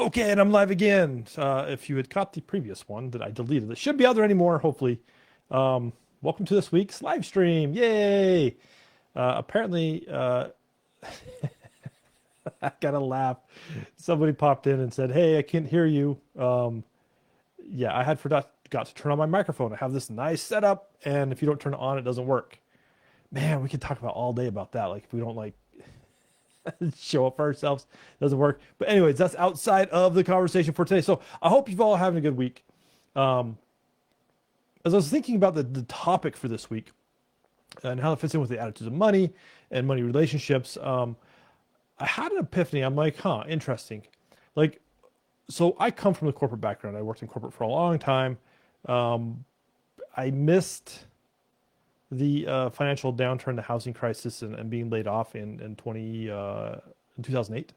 Okay, and I'm live again. If you had caught the previous one that I deleted, it shouldn't be out there anymore, hopefully. Um, Welcome to this week's live stream. Yay! Apparently, I got a laugh. Somebody popped in and said, "Hey, I can't hear you." Yeah, I had forgot to turn on my microphone. I have this nice setup, and if you don't turn it on, it doesn't work. Man, we could talk about all day about that. Like if we don't like show up for ourselves, it doesn't work. But anyways, that's outside of the conversation for today. So I hope you've all having a good week. Um, as I was thinking about the topic for this week and how it fits in with the attitudes of money and money relationships, I had an epiphany. I'm like, huh, interesting. Like, so I come from the corporate background. I worked in corporate for a long time. Um, I missed the financial downturn, the housing crisis, and being laid off in 2008.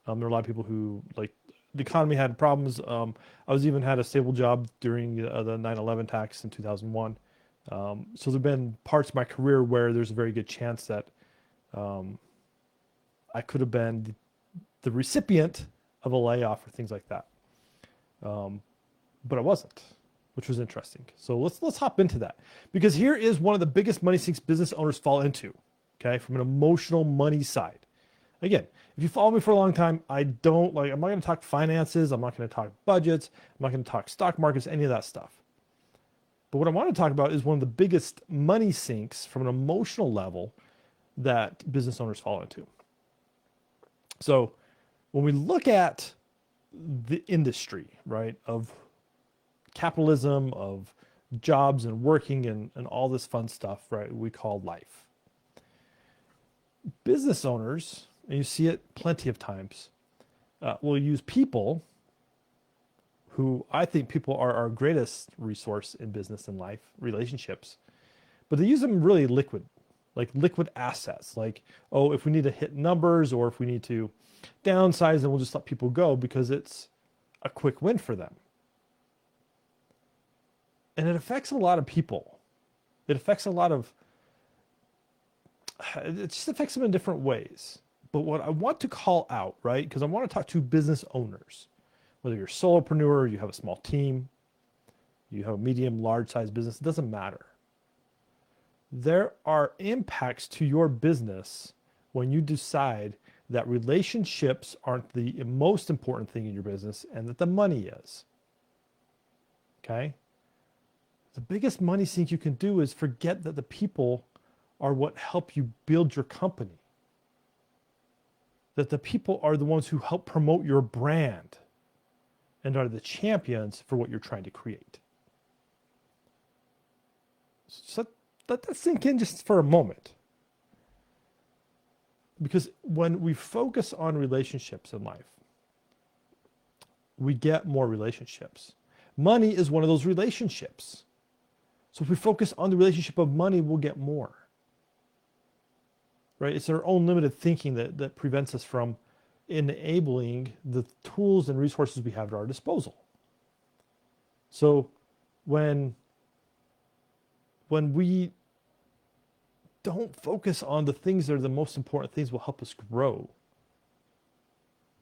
There are a lot of people who like the economy had problems. I was even had a stable job during the 9/11 attacks in 2001. So there've been parts of my career where there's a very good chance that um, I could have been the recipient of a layoff or things like that. Um, but I wasn't, which was interesting. So let's hop into that because here is one of the biggest money sinks business owners fall into. Okay, from an emotional money side. Again, if you follow me for a long time, I don't like. I'm not going to talk finances. I'm not going to talk budgets. I'm not going to talk stock markets. Any of that stuff. But what I want to talk about is one of the biggest money sinks from an emotional level that business owners fall into. So when we look at the industry, right, of capitalism, of jobs and working and all this fun stuff, right, we call life. Business owners, and you see it plenty of times, will use people who I think people are our greatest resource in business and life, relationships, but they use them really liquid, like liquid assets. Like, oh, if we need to hit numbers or if we need to downsize, then we'll just let people go because it's a quick win for them. And it affects a lot of people. It affects a lot of, it just affects them in different ways. But what I want to call out, right? Because I want to talk to business owners, whether you're a solopreneur, you have a small team, you have a medium, large size business, it doesn't matter. There are impacts to your business when you decide that relationships aren't the most important thing in your business and that the money is. Okay? The biggest money sink you can do is forget that the people are what help you build your company. That the people are the ones who help promote your brand and are the champions for what you're trying to create. So let that sink in just for a moment. Because when we focus on relationships in life, we get more relationships. Money is one of those relationships. So if we focus on the relationship of money, we'll get more. Right? It's our own limited thinking that prevents us from enabling the tools and resources we have at our disposal. So when we don't focus on the things that are the most important things will help us grow,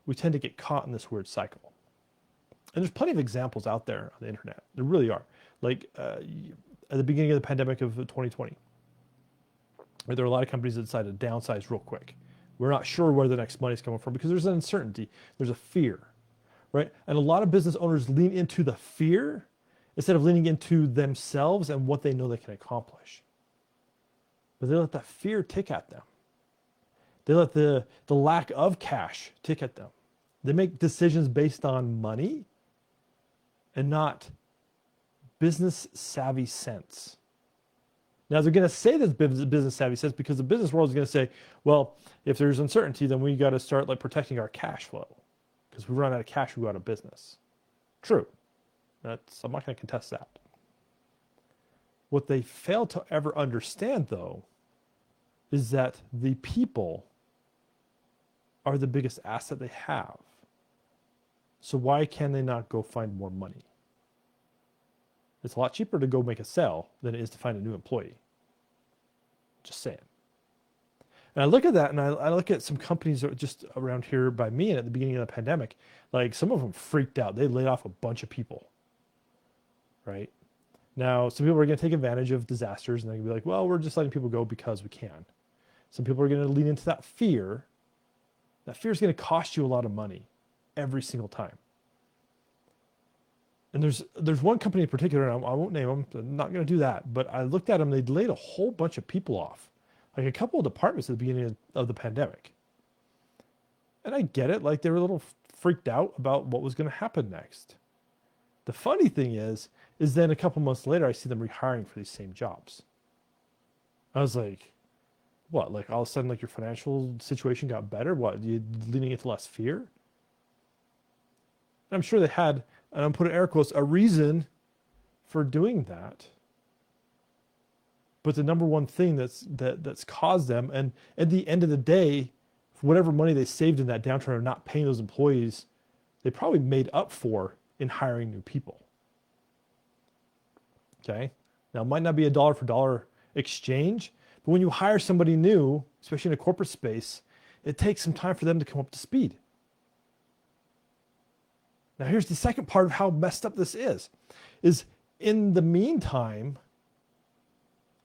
we tend to get caught in this weird cycle. And there's plenty of examples out there on the internet. There really are. Like at the beginning of the pandemic of 2020, there are a lot of companies that decided to downsize real quick. We're not sure where the next money is coming from because there's an uncertainty. There's a fear, right? And a lot of business owners lean into the fear instead of leaning into themselves and what they know they can accomplish. But they let that fear tick at them. They let the lack of cash tick at them. They make decisions based on money and not business savvy sense. Now they're going to say this business savvy sense because the business world is going to say, well, if there's uncertainty, then we got to start like protecting our cash flow because if we run out of cash, we go out of business. True. I'm not going to contest that. What they fail to ever understand, though, is that the people are the biggest asset they have. So why can they not go find more money? It's a lot cheaper to go make a sale than it is to find a new employee. Just saying. And I look at that and I look at some companies that are just around here by me and at the beginning of the pandemic, like some of them freaked out. They laid off a bunch of people, right? Now, some people are going to take advantage of disasters and they're going to be like, well, we're just letting people go because we can. Some people are going to lean into that fear. That fear is going to cost you a lot of money every single time. And there's one company in particular, and I won't name them, I'm not going to do that, but I looked at them, they laid a whole bunch of people off, like a couple of departments at the beginning of the pandemic. And I get it, like they were a little freaked out about what was going to happen next. The funny thing is then a couple months later, I see them rehiring for these same jobs. I was like, what? Like all of a sudden, like your financial situation got better? What? You leaning into less fear? And I'm sure they had, and I'm putting air quotes, a reason for doing that. But the number one thing that's caused them, and at the end of the day, whatever money they saved in that downturn of not paying those employees, they probably made up for in hiring new people. Okay? Now, it might not be a dollar for dollar exchange, but when you hire somebody new, especially in a corporate space, it takes some time for them to come up to speed. Now, here's the second part of how messed up this is in the meantime,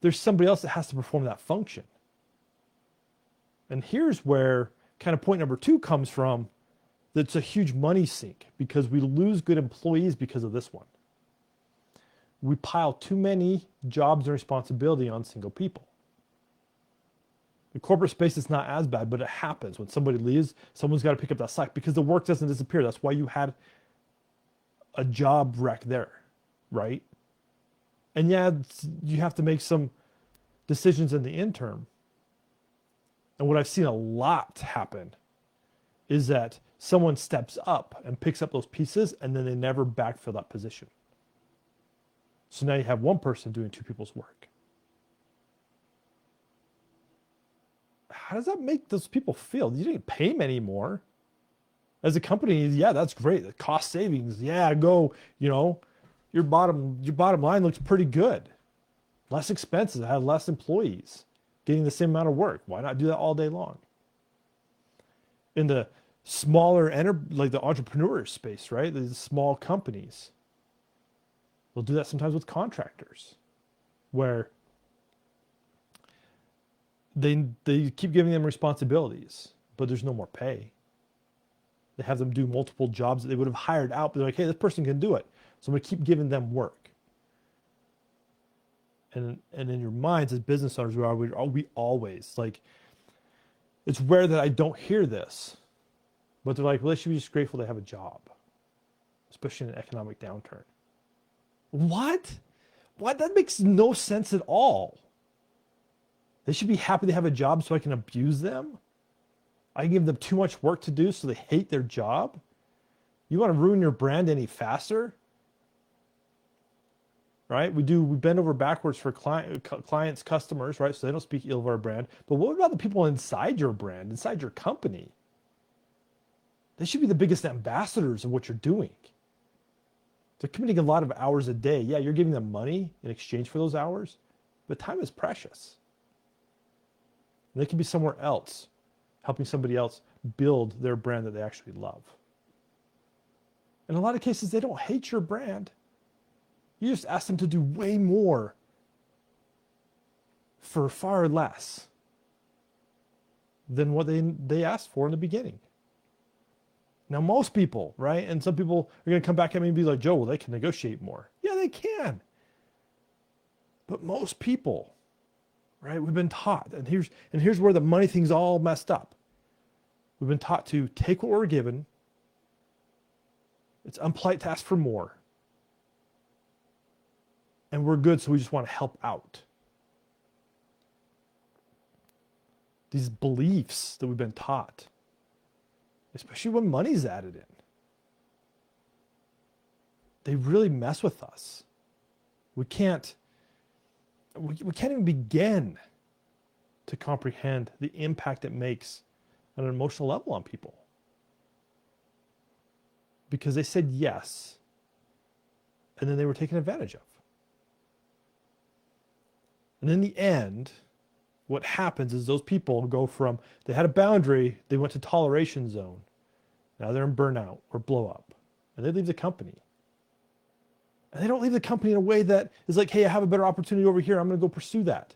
there's somebody else that has to perform that function. And here's where kind of point number 2 comes from. That's a huge money sink because we lose good employees because of this one. We pile too many jobs and responsibility on single people. The corporate space is not as bad, but it happens. When somebody leaves, someone's got to pick up that slack because the work doesn't disappear. That's why you had a job wreck there, right? And yeah, you have to make some decisions in the interim. And what I've seen a lot happen is that someone steps up and picks up those pieces and then they never backfill that position. So now you have one person doing 2 people's work. How does that make those people feel? You didn't pay them anymore. As a company, yeah, that's great. The cost savings, yeah, go, your bottom line looks pretty good. Less expenses, have less employees, getting the same amount of work. Why not do that all day long? In the smaller, like the entrepreneur space, right? The small companies, they'll do that sometimes with contractors, where they keep giving them responsibilities, but there's no more pay. They have them do multiple jobs that they would have hired out, but they're like, hey, this person can do it. So I'm going to keep giving them work. And in your minds as business owners, we always, like, it's rare that I don't hear this, but they're like, well, they should be just grateful they have a job, especially in an economic downturn. What? That makes no sense at all. They should be happy they have a job so I can abuse them. I give them too much work to do so they hate their job. You want to ruin your brand any faster? Right? We bend over backwards for clients, customers, right? So they don't speak ill of our brand. But what about the people inside your brand, inside your company? They should be the biggest ambassadors of what you're doing. They're committing a lot of hours a day. Yeah, you're giving them money in exchange for those hours, but time is precious. And they can be somewhere else, helping somebody else build their brand that they actually love. In a lot of cases, they don't hate your brand. You just ask them to do way more for far less than what they asked for in the beginning. Now, most people, right? And some people are going to come back at me and be like, Joe, well, they can negotiate more. Yeah, they can. But most people, right? We've been taught, and here's where the money thing's all messed up. We've been taught to take what we're given. It's unpolite to ask for more. And we're good, so we just want to help out. These beliefs that we've been taught, especially when money's added in, they really mess with us. We can't even begin to comprehend the impact it makes on an emotional level on people. Because they said yes, and then they were taken advantage of. And in the end, what happens is those people go from, they had a boundary, they went to toleration zone. Now they're in burnout or blow up, and they leave the company. And they don't leave the company in a way that is like, hey, I have a better opportunity over here, I'm going to go pursue that.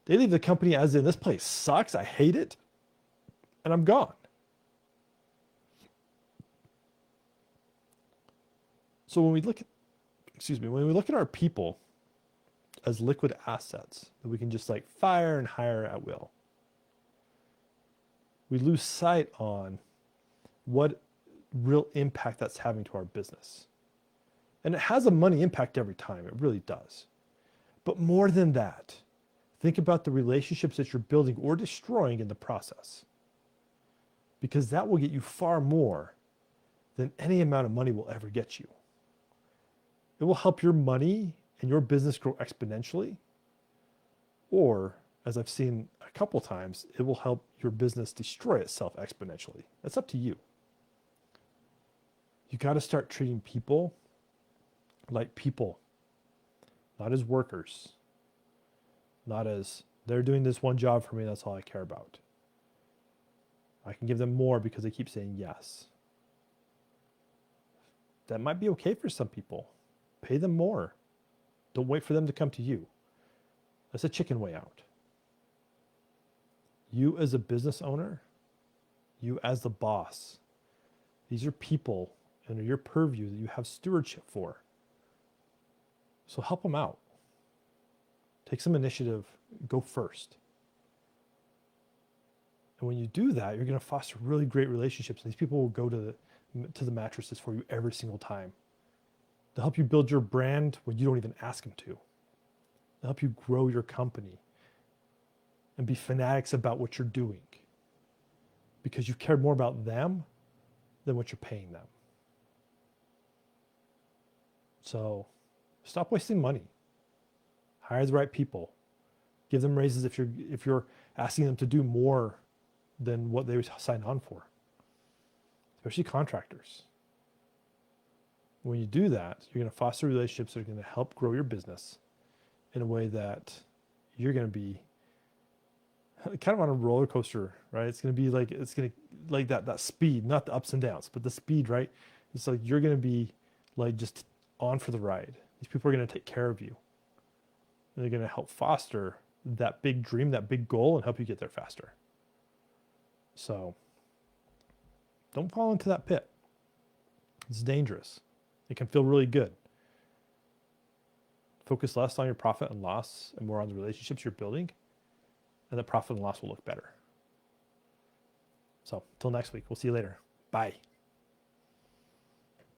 They leave the company as in, this place sucks, I hate it, and I'm gone. So when we look at our people as liquid assets that we can just like fire and hire at will, we lose sight on what real impact that's having to our business. And it has a money impact every time, it really does. But more than that, think about the relationships that you're building or destroying in the process, because that will get you far more than any amount of money will ever get you. It will help your money and your business grow exponentially, or, as I've seen a couple times, it will help your business destroy itself exponentially. That's up to you. You got to start treating people like people, not as workers, not as they're doing this one job for me, that's all I care about. I can give them more because they keep saying yes. That might be okay for some people. Pay them more. Don't wait for them to come to you. That's a chicken way out. You as a business owner, you as the boss, these are people under your purview that you have stewardship for. So help them out. Take some initiative, go first. And when you do that, you're going to foster really great relationships. And these people will go to the mattresses for you every single time. They'll help you build your brand when you don't even ask them to. They'll help you grow your company and be fanatics about what you're doing, because you care more about them than what you're paying them. So stop wasting money. Hire the right people. Give them raises if you're asking them to do more than what they signed on for, especially contractors. When you do that, you're going to foster relationships that are going to help grow your business in a way that you're going to be kind of on a roller coaster, right? It's going to like that speed, not the ups and downs, but the speed, right? It's like you're going to be like just on for the ride. These people are going to take care of you. And they're going to help foster that big dream, that big goal, and help you get there faster. So don't fall into that pit. It's dangerous. It can feel really good. Focus less on your profit and loss and more on the relationships you're building, and the profit and loss will look better. So until next week, we'll see you later. Bye.